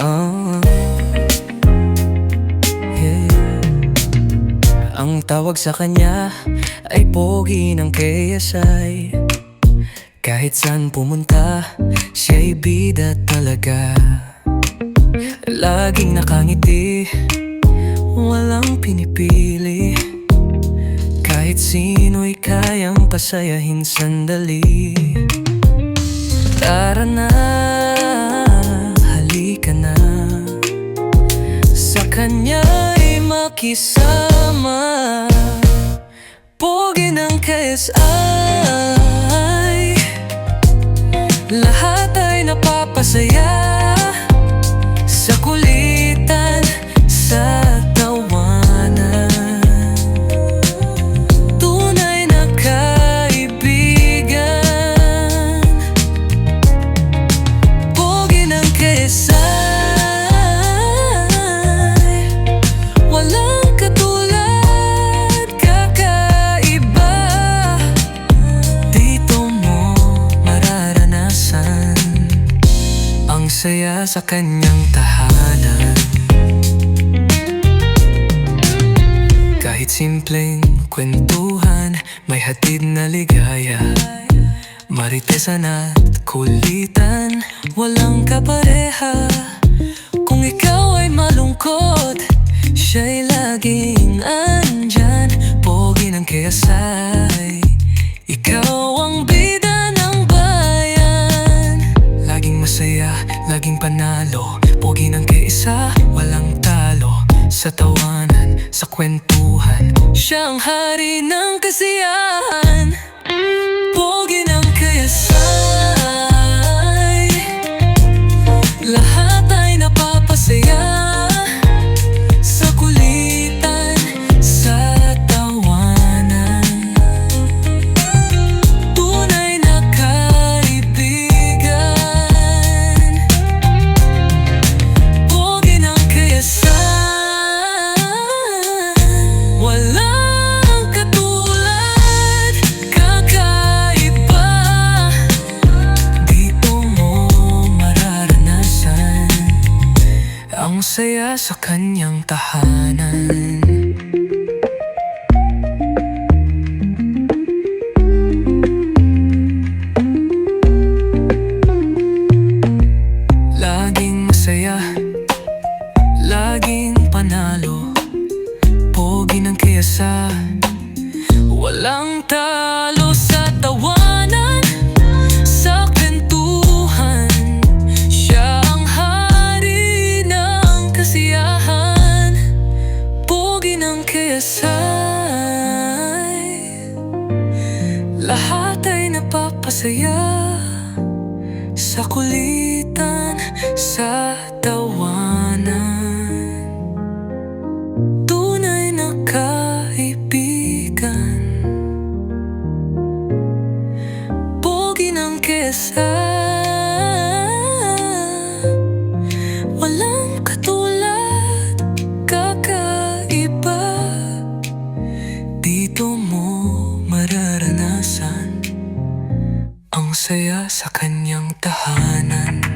Oh, yeah. Ang tawag sa kanya ay pogi ng KSI. Kahit saan pumunta, siya'y bida talaga. Laging nakangiti, walang pinipili. Kahit sino'y kayang pasayahin sandali. Tara na, halika na, sa kanya'y makisama. Pogi ng KSI, lahat ay napapasaya. Sa kulitan, sa tawanan, tunay na kaibigan. Pogi ng KSI, walang katulad, kakaiba. Dito mo mararanasan ang saya sa kanyang tahanan. Kahit simpleng kwentuhan, may hatid na ligaya. Maritesan at kulitan, walang kapareha. Kung ikaw ay malungkot, siya'y laging andyan. Pogi ng KSI, ikaw ang bida ng bayan. Laging masaya, laging panalo. Pogi ng KSI, walang talo. Sa tawanan, sa kwentuhan, siya ang hari ng kasiyahan. Pogi ng KSI, lahat ay napapasaya. Sa kulitan, sa tawanan, tunay na kaibigan. Pogi ng KSI, walang katulad, kakaiba. Dito mo mararanasan ang saya sa kanyang tahanan. Laging masaya, laging panalo. Pogi ng KSI, walang talo. Sa tawanan, sa kwentuhan, siya ang hari ng kasiyahan. Pogi ng KSI, lahat ay napapasaya. Sa kulitan, sa tawanan, tunay na kaibigan. Pogi ng KSI, walang katulad, kakaiba. Dito mo mararanasan ang saya sa kanyang tahanan.